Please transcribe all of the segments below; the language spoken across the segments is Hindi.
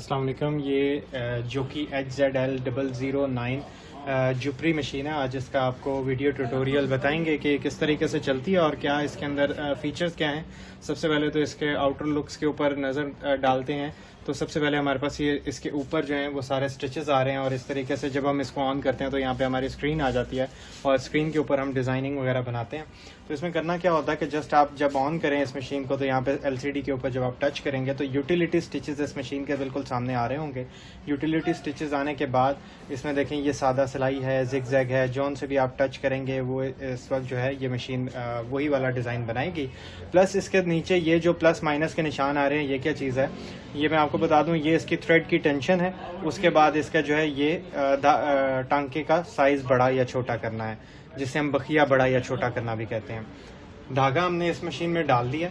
अस्सलाम वालेकुम। ये जो कि HZL009 जुपरी मशीन है। आज इसका आपको वीडियो ट्यूटोरियल बताएंगे कि किस तरीके से चलती है और क्या इसके अंदर फीचर्स क्या हैं। सबसे पहले तो इसके आउटर लुक्स के ऊपर नज़र डालते हैं। तो सबसे पहले हमारे पास ये इसके ऊपर जो हैं वो सारे स्टिचेस आ रहे हैं और इस तरीके से जब हम इसको ऑन करते हैं तो यहाँ पे हमारी स्क्रीन आ जाती है और स्क्रीन के ऊपर हम डिज़ाइनिंग वगैरह बनाते हैं। तो इसमें करना क्या होता है कि जस्ट आप जब ऑन करें इस मशीन को तो यहाँ पे LCD के ऊपर जब आप टच करेंगे तो यूटिलिटी स्टिचेस इस मशीन के बिल्कुल सामने आ रहे होंगे। यूटिलिटी स्टिचेस आने के बाद इसमें देखें ये सादा सिलाई है, जिगजैग है, जौन से भी आप टच करेंगे वो इस वक्त जो है ये मशीन वही वाला डिज़ाइन बनाएगी। प्लस इसके नीचे ये जो प्लस माइनस के निशान आ रहे हैं ये क्या चीज़ है, ये मैं आपको बता दूं, ये इसकी थ्रेड की टेंशन है। उसके बाद इसका जो है ये टांके का साइज़ बड़ा या छोटा करना है, जिसे हम बखिया बड़ा या छोटा करना भी कहते हैं। धागा हमने इस मशीन में डाल दिया।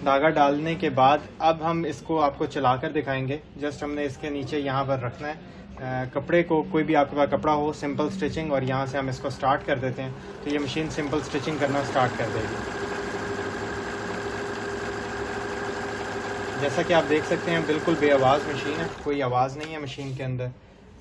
धागा डालने के बाद अब हम इसको आपको चला कर दिखाएंगे। जस्ट हमने इसके नीचे यहाँ पर रखना है कपड़े को, कोई भी आपके पास कपड़ा हो, सिंपल स्टिचिंग, और यहाँ से हम इसको स्टार्ट कर देते हैं तो ये मशीन सिंपल स्टिचिंग करना स्टार्ट कर देगी। जैसा कि आप देख सकते हैं बिल्कुल बेआवाज़ मशीन है, कोई आवाज़ नहीं है मशीन के अंदर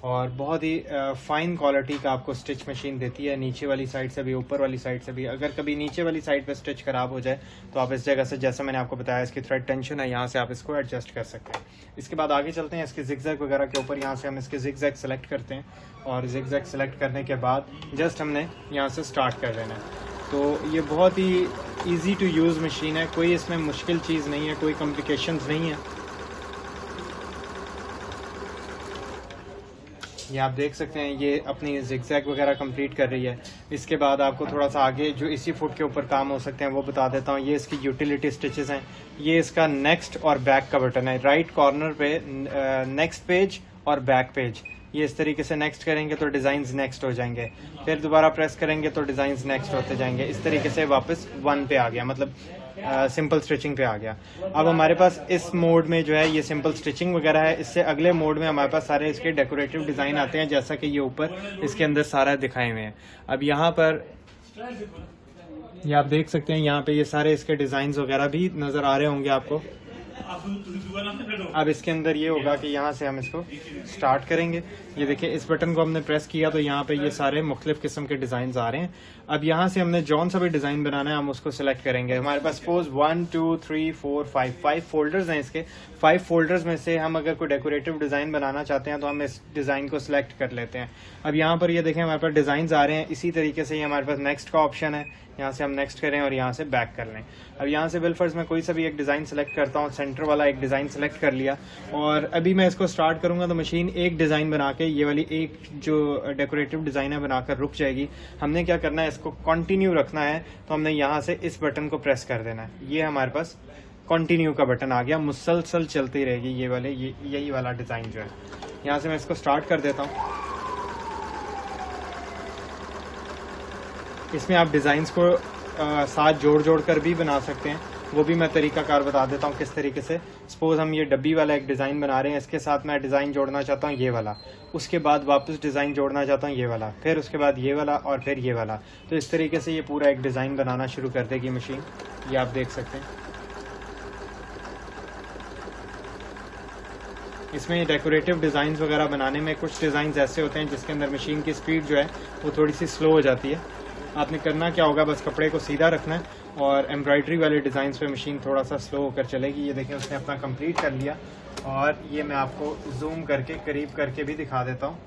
और बहुत ही फ़ाइन क्वालिटी का आपको स्टिच मशीन देती है, नीचे वाली साइड से भी ऊपर वाली साइड से भी। अगर कभी नीचे वाली साइड पे स्टिच ख़राब हो जाए तो आप इस जगह से, जैसा मैंने आपको बताया, इसकी थ्रेड टेंशन है, यहाँ से आप इसको एडजस्ट कर सकते हैं। इसके बाद आगे चलते हैं इसके जिगजैग वगैरह के ऊपर। यहाँ से हम इसके जिगजैग सेलेक्ट करते हैं और जिगजैग सेलेक्ट करने के बाद जस्ट हमने यहाँ से स्टार्ट कर देना है। तो ये बहुत ही ईजी टू यूज़ मशीन है, कोई इसमें मुश्किल चीज़ नहीं है, कोई कॉम्प्लिकेशंस नहीं है। ये आप देख सकते हैं ये अपनी जिगजैग वगैरह कंप्लीट कर रही है। इसके बाद आपको थोड़ा सा आगे जो इसी फुट के ऊपर काम हो सकते हैं वो बता देता हूँ। ये इसकी यूटिलिटी स्टिचेस हैं। ये इसका नेक्स्ट और बैक का बटन है। राइट कॉर्नर पे नेक्स्ट पेज और बैक पेज, ये इस तरीके से नेक्स्ट करेंगे तो डिज़ाइंस नेक्स्ट हो जाएंगे, फिर दोबारा प्रेस करेंगे तो डिज़ाइंस नेक्स्ट होते जाएंगे। इस तरीके से वापस 1 पे आ गया, मतलब सिंपल स्टिचिंग पे आ गया। अब हमारे पास इस मोड में जो है ये सिंपल स्टिचिंग वगैरह है। इससे अगले मोड में हमारे पास सारे इसके डेकोरेटिव डिज़ाइन आते हैं, जैसा कि ये ऊपर इसके अंदर सारा दिखाए हुए हैं। अब यहाँ पर ये आप देख सकते हैं, यहाँ पे ये सारे इसके डिज़ाइंस वगैरह भी नज़र आ रहे होंगे आपको। अब इसके अंदर ये होगा कि यहाँ से हम इसको स्टार्ट करेंगे। ये देखिए इस बटन को हमने प्रेस किया तो यहाँ पे ये सारे मुख्तलिफ किस्म के डिज़ाइन आ रहे हैं। अब यहाँ से हमने जौन सा भी डिज़ाइन बनाना है हम उसको सिलेक्ट करेंगे। हमारे पास सपोज 1 2 3 4 5 फोल्डर्स हैं। इसके 5 फोल्डर्स में से हम अगर कोई डेकोरेटिव डिज़ाइन बनाना चाहते हैं तो हम इस डिज़ाइन को सिलेक्ट कर लेते हैं। अब यहाँ पर ये देखें हमारे पास डिज़ाइन आ रहे हैं। इसी तरीके से हमारे पास नेक्स्ट का ऑप्शन है, यहाँ से हम नेक्स्ट करें और यहाँ से बैक कर लें। अब यहाँ से बिलफर्ज मैं कोई सा भी एक डिज़ाइन सेलेक्ट करता हूँ, सेंटर वाला एक डिज़ाइन सेलेक्ट कर लिया और अभी मैं इसको स्टार्ट करूँगा तो मशीन एक डिज़ाइन बना के, ये वाली एक जो डेकोरेटिव डिज़ाइन है बनाकर रुक जाएगी। हमने क्या करना है, इसको कंटिन्यू रखना है तो हमने यहाँ से इस बटन को प्रेस कर देना है। ये हमारे पास कंटिन्यू का बटन आ गया, मुसलसल चलती रहेगी ये वाले यही वाला डिज़ाइन जो है। यहाँ से मैं इसको स्टार्ट कर देता हूँ। इसमें आप डिज़ाइंस को साथ जोड़ कर भी बना सकते हैं, वो भी मैं तरीकाकार बता देता हूँ किस तरीके से। सपोज हम ये डब्बी वाला एक डिज़ाइन बना रहे हैं, इसके साथ मैं डिज़ाइन जोड़ना चाहता हूँ ये वाला, उसके बाद वापस डिज़ाइन जोड़ना चाहता हूँ ये वाला, फिर उसके बाद ये वाला और फिर ये वाला। तो इस तरीके से ये पूरा एक डिज़ाइन बनाना शुरू कर देगी मशीन। ये आप देख सकते हैं। इसमें डेकोरेटिव डिज़ाइंस वगैरह बनाने में कुछ डिज़ाइंस ऐसे होते हैं जिसके अंदर मशीन की स्पीड जो है वो थोड़ी सी स्लो हो जाती है। आपने करना क्या होगा, बस कपड़े को सीधा रखना है और एम्ब्रॉयडरी वाले डिज़ाइंस पे मशीन थोड़ा सा स्लो होकर चलेगी। ये देखें उसने अपना कंप्लीट कर लिया और ये मैं आपको जूम करके करीब करके भी दिखा देता हूँ।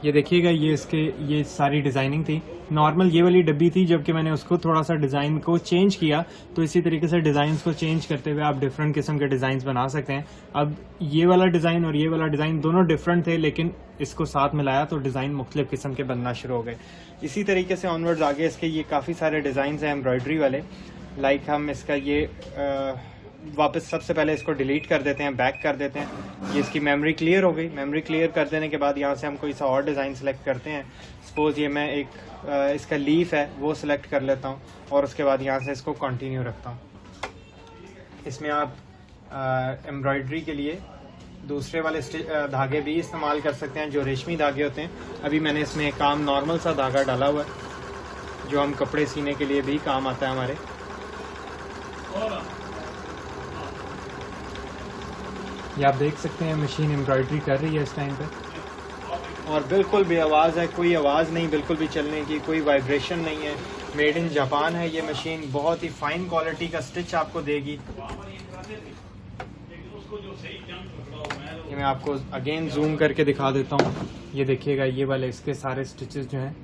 ये देखिएगा ये सारी डिज़ाइनिंग थी। नॉर्मल ये वाली डब्बी थी, जबकि मैंने उसको थोड़ा सा डिज़ाइन को चेंज किया। तो इसी तरीके से डिज़ाइंस को चेंज करते हुए आप डिफरेंट किस्म के डिज़ाइंस बना सकते हैं। अब ये वाला डिज़ाइन और ये वाला डिज़ाइन दोनों डिफरेंट थे, लेकिन इसको साथ मिलाया तो डिज़ाइन मुख्तलिफ किस्म के बनना शुरू हो गए। इसी तरीके से ऑनवर्ड्स आगे इसके ये काफ़ी सारे डिज़ाइंस हैं एम्ब्रॉयडरी वाले। लाइक हम इसका ये वापस सबसे पहले इसको डिलीट कर देते हैं, बैक कर देते हैं। ये इसकी मेमोरी क्लियर हो गई। मेमोरी क्लियर कर देने के बाद यहाँ से हम कोई सा और डिज़ाइन सेलेक्ट करते हैं। सपोज ये मैं एक इसका लीफ है वो सिलेक्ट कर लेता हूँ और उसके बाद यहाँ से इसको कंटिन्यू रखता हूँ। इसमें आप एम्ब्रॉयडरी के लिए दूसरे वाले धागे भी इस्तेमाल कर सकते हैं जो रेशमी धागे होते हैं। अभी मैंने इसमें एक आम नॉर्मल सा धागा डाला हुआ है जो हम कपड़े सीने के लिए भी काम आता है हमारे। ये आप देख सकते हैं मशीन एम्ब्रॉयडरी कर रही है इस टाइम पे, और बिल्कुल भी आवाज़ है, कोई आवाज़ नहीं बिल्कुल भी चलने की, कोई वाइब्रेशन नहीं है। मेड इन जापान है ये मशीन, बहुत ही फाइन क्वालिटी का स्टिच आपको देगी। ये मैं आपको अगेन जूम करके दिखा देता हूँ। ये देखिएगा, ये वाले इसके सारे स्टिचेस जो हैं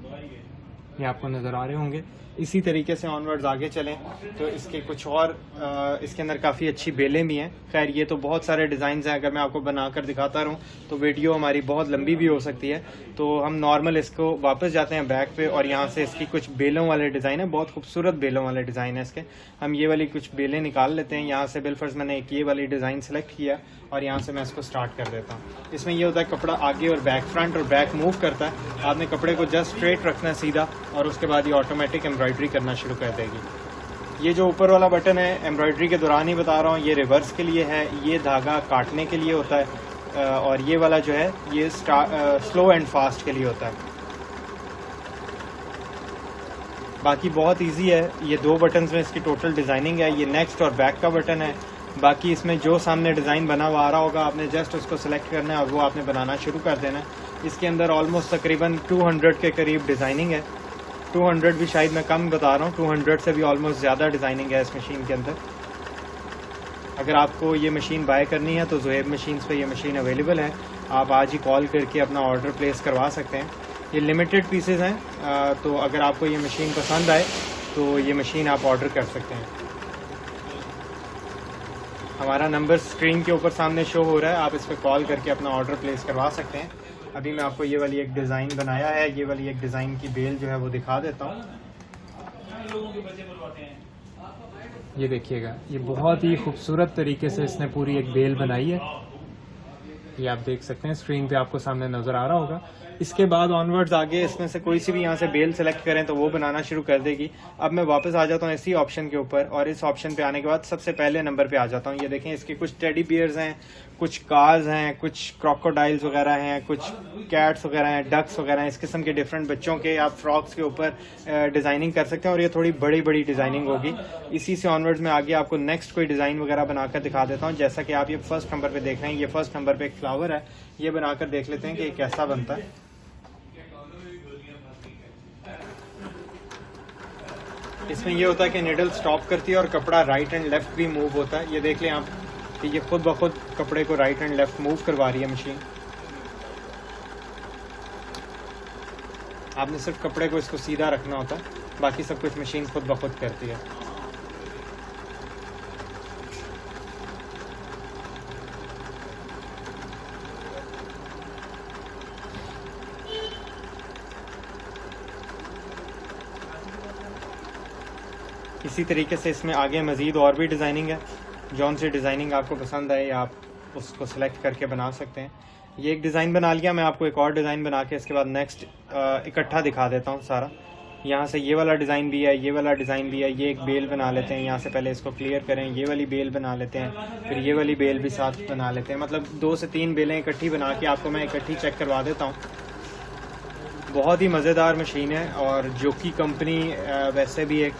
ये आपको नज़र आ रहे होंगे। इसी तरीके से ऑनवर्ड्स आगे चलें तो इसके कुछ और इसके अंदर काफ़ी अच्छी बेलें भी हैं। खैर ये तो बहुत सारे डिज़ाइन हैं, अगर मैं आपको बनाकर दिखाता रहूँ तो वीडियो हमारी बहुत लंबी भी हो सकती है। तो हम नॉर्मल इसको वापस जाते हैं बैक पे, और यहाँ से इसकी कुछ बेलों वाले डिज़ाइन है, बहुत खूबसूरत बेलों वाले डिज़ाइन है इसके। हम ये वाली कुछ बेलें निकाल लेते हैं। यहाँ से बिलफर्ज मैंने एक ये वाली डिज़ाइन सेलेक्ट किया और यहाँ से मैं इसको स्टार्ट कर देता हूँ। इसमें ये होता है कपड़ा आगे और बैक, फ्रंट और बैक मूव करता है। आपने कपड़े को जस्ट स्ट्रेट रखना है सीधा, और उसके बाद ये ऑटोमेटिक एम्ब्रॉयडरी करना शुरू कर देगी। ये जो ऊपर वाला बटन है एम्ब्रॉयडरी के दौरान ही बता रहा हूँ, ये रिवर्स के लिए है, ये धागा काटने के लिए होता है, और ये वाला जो है ये स्लो एंड फास्ट के लिए होता है। बाकी बहुत इजी है। ये 2 बटन्स में इसकी टोटल डिज़ाइनिंग है। ये नेक्स्ट और बैक का बटन है। बाकी इसमें जो सामने डिज़ाइन बना हुआ आ रहा होगा आपने जस्ट उसको सिलेक्ट करना है और वो आपने बनाना शुरू कर देना है। इसके अंदर ऑलमोस्ट तकरीबन 200 के करीब डिज़ाइनिंग है। 200 भी शायद मैं कम बता रहा हूँ, 200 से भी ऑलमोस्ट ज़्यादा डिज़ाइनिंग है इस मशीन के अंदर। अगर आपको ये मशीन बाय करनी है तो ज़ुहैब मशीन्स पे ये मशीन अवेलेबल है। आप आज ही कॉल करके अपना ऑर्डर प्लेस करवा सकते हैं। ये लिमिटेड पीसेज हैं, तो अगर आपको ये मशीन पसंद आए तो ये मशीन आप ऑर्डर कर सकते हैं। हमारा नंबर स्क्रीन के ऊपर सामने शो हो रहा है, आप इस पर कॉल करके अपना ऑर्डर प्लेस करवा सकते हैं। अभी मैं आपको ये वाली एक डिज़ाइन बनाया है, ये वाली एक डिज़ाइन की बेल जो है वो दिखा देता हूँ। ये देखिएगा, ये बहुत ही खूबसूरत तरीके से इसने पूरी एक बेल बनाई है। ये आप देख सकते हैं स्क्रीन पे आपको सामने नज़र आ रहा होगा। इसके बाद ऑनवर्ड्स आगे इसमें से कोई सी भी यहाँ से बेल सेलेक्ट करें तो वो बनाना शुरू कर देगी। अब मैं वापस आ जाता हूँ इसी ऑप्शन के ऊपर, और इस ऑप्शन पे आने के बाद सबसे पहले नंबर पे आ जाता हूँ। ये देखें, इसके कुछ टेडी बियर्स हैं, कुछ कार्स हैं, कुछ क्रोकोडाइल्स वगैरह हैं, कुछ कैट्स वगैरह हैं, डक्स वगैरह हैं। इस किस्म के डिफरेंट बच्चों के आप फ्रॉक्स के ऊपर डिज़ाइनिंग कर सकते हैं, और ये थोड़ी बड़ी बड़ी डिज़ाइनिंग होगी। इसी से ऑनवर्ड्स में आगे आपको नेक्स्ट कोई डिज़ाइन वगैरह बनाकर दिखा देता हूँ। जैसा कि आप ये फर्स्ट नंबर पर देख रहे हैं, ये फर्स्ट नंबर पर एक फ्लावर है, ये बनाकर देख लेते हैं कि ये कैसा बनता है। इसमें ये होता है कि निडल स्टॉप करती है और कपड़ा राइट एंड लेफ्ट भी मूव होता है। ये देख लें आप कि ये खुद ब खुद कपड़े को राइट एंड लेफ्ट मूव करवा रही है मशीन। आपने सिर्फ कपड़े को इसको सीधा रखना होता है, बाकी सब कुछ मशीन खुद ब खुद करती है। इसी तरीके से इसमें आगे मज़ीद और भी डिज़ाइनिंग है। जौन सी डिज़ाइनिंग आपको पसंद आए आप उसको सिलेक्ट करके बना सकते हैं। ये एक डिज़ाइन बना लिया, मैं आपको एक और डिज़ाइन बना के इसके बाद नेक्स्ट इकट्ठा दिखा देता हूँ सारा। यहाँ से ये वाला डिज़ाइन भी है, ये वाला डिज़ाइन भी है। ये एक बेल बना लेते हैं, यहाँ से पहले इसको क्लियर करें, ये वाली बेल बना लेते हैं, फिर ये वाली बेल भी साथ बना लेते हैं। मतलब 2 से 3 बेलें इकट्ठी बना के आपको मैं इकट्ठी चेक करवा देता हूँ। बहुत ही मज़ेदार मशीन है, और जोकी कंपनी वैसे भी एक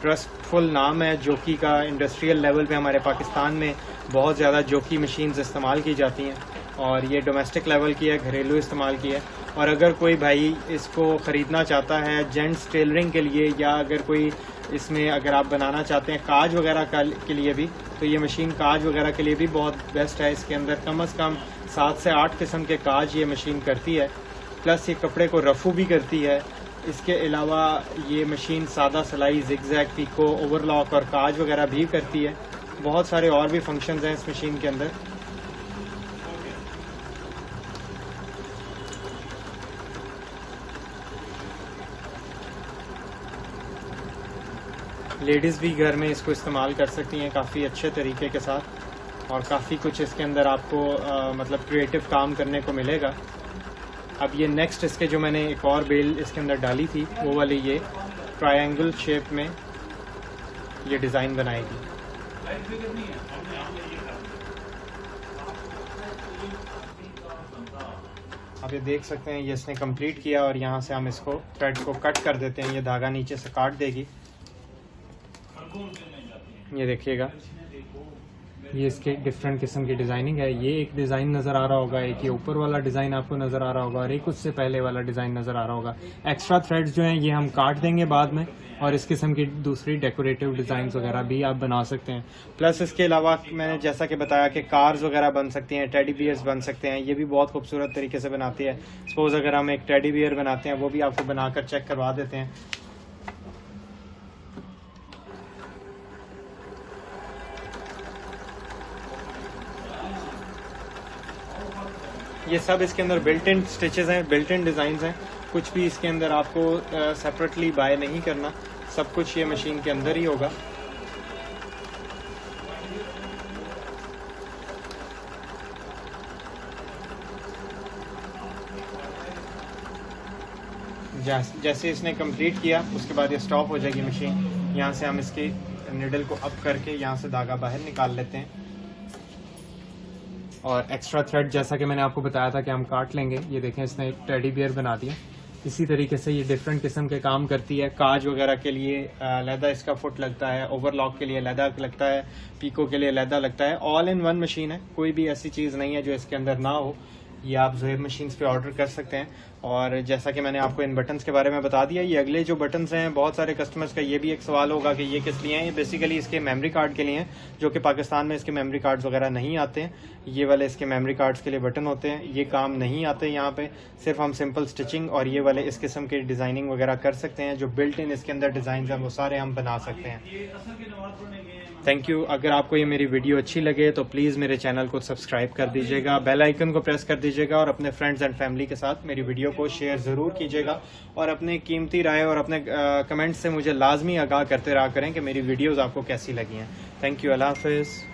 ट्रस्टफुल नाम है। जोकी का इंडस्ट्रियल लेवल पे हमारे पाकिस्तान में बहुत ज़्यादा जोकी मशीन्स इस्तेमाल की जाती हैं, और ये डोमेस्टिक लेवल की है, घरेलू इस्तेमाल की है। और अगर कोई भाई इसको ख़रीदना चाहता है जेंट्स टेलरिंग के लिए, या अगर कोई इसमें अगर आप बनाना चाहते हैं काज वगैरह के लिए भी, तो ये मशीन काज वगैरह के लिए भी बहुत बेस्ट है। इसके अंदर कम से कम 7 से 8 किस्म के काज ये मशीन करती है, प्लस ये कपड़े को रफू भी करती है। इसके अलावा ये मशीन सादा सिलाई, जिगजैग, पीको, ओवरलॉक और काज वगैरह भी करती है। बहुत सारे और भी फंक्शंस हैं इस मशीन के अंदर। लेडीज़ भी घर में इसको इस्तेमाल कर सकती हैं काफ़ी अच्छे तरीके के साथ, और काफ़ी कुछ इसके अंदर आपको मतलब क्रिएटिव काम करने को मिलेगा। अब ये नेक्स्ट इसके जो मैंने एक और बेल इसके अंदर डाली थी, वो वाली ये ट्रायंगल शेप में ये डिज़ाइन बनाएगी। आप ये देख सकते हैं ये इसने कंप्लीट किया, और यहाँ से हम इसको थ्रेड को कट कर देते हैं। ये धागा नीचे से काट देगी, ये देखिएगा। ये इसके डिफरेंट किस्म की डिज़ाइनिंग है। ये एक डिज़ाइन नज़र आ रहा होगा, एक ये ऊपर वाला डिज़ाइन आपको नज़र आ रहा होगा और एक उससे पहले वाला डिज़ाइन नज़र आ रहा होगा। एक्स्ट्रा थ्रेड्स जो हैं ये हम काट देंगे बाद में, और इस किस्म की दूसरी डेकोरेटिव डिज़ाइंस वगैरह भी आप बना सकते हैं। प्लस इसके अलावा मैंने जैसा कि बताया कि कार्स वगैरह बन सकती हैं, टेडी बियर्स बन सकते हैं, ये भी बहुत खूबसूरत तरीके से बनाती है। सपोज़ अगर हम एक टेडी बियर बनाते हैं, वो भी आपको बनाकर चेक करवा देते हैं। ये सब इसके अंदर बिल्ट इन स्टिचेस हैं, बिल्ट इन डिज़ाइंस हैं। कुछ भी इसके अंदर आपको सेपरेटली बाय नहीं करना, सब कुछ ये मशीन के अंदर ही होगा। जैसे इसने कंप्लीट किया उसके बाद ये स्टॉप हो जाएगी मशीन। यहाँ से हम इसकी निडल को अप करके यहाँ से धागा बाहर निकाल लेते हैं, और एक्स्ट्रा थ्रेड जैसा कि मैंने आपको बताया था कि हम काट लेंगे। ये देखें इसने एक टेडी बियर बना दिया। इसी तरीके से ये डिफरेंट किस्म के काम करती है। काज वगैरह के लिए लैदा इसका फुट लगता है, ओवरलॉक के लिए लैदा लगता है, पीको के लिए लैदा लगता है। ऑल इन वन मशीन है, कोई भी ऐसी चीज़ नहीं है जो इसके अंदर ना हो। ये आप ज़ुहैब मशीन्स पे ऑर्डर कर सकते हैं। और जैसा कि मैंने आपको इन बटन्स के बारे में बता दिया, ये अगले जो बटन्स हैं, बहुत सारे कस्टमर्स का ये भी एक सवाल होगा कि ये किस लिए हैं। ये बेसिकली इसके मेमोरी कार्ड के लिए हैं, जो कि पाकिस्तान में इसके मेमोरी कार्ड्स वगैरह नहीं आते हैं। ये वाले इसके मेमोरी कार्ड्स के लिए बटन होते हैं, ये काम नहीं आते यहाँ पे। सिर्फ हम सिंपल स्टिचिंग और ये वाले इस किस्म की डिज़ाइनिंग वगैरह कर सकते हैं। जो बिल्ट इन इसके अंदर डिज़ाइन हैं वो सारे हम बना सकते हैं। Thank you. अगर आपको ये मेरी वीडियो अच्छी लगे तो प्लीज़ मेरे चैनल को सब्सक्राइब कर दीजिएगा, बेल आइकन को प्रेस कर दीजिएगा, और अपने फ्रेंड्स एंड फैमिली के साथ मेरी वीडियो को शेयर ज़रूर कीजिएगा। और अपने कीमती राय और अपने कमेंट्स से मुझे लाजमी आगाह करते रहा करें कि मेरी वीडियोज़ आपको कैसी लगी हैं। Thank you. अल्लाह हाफ़िज़।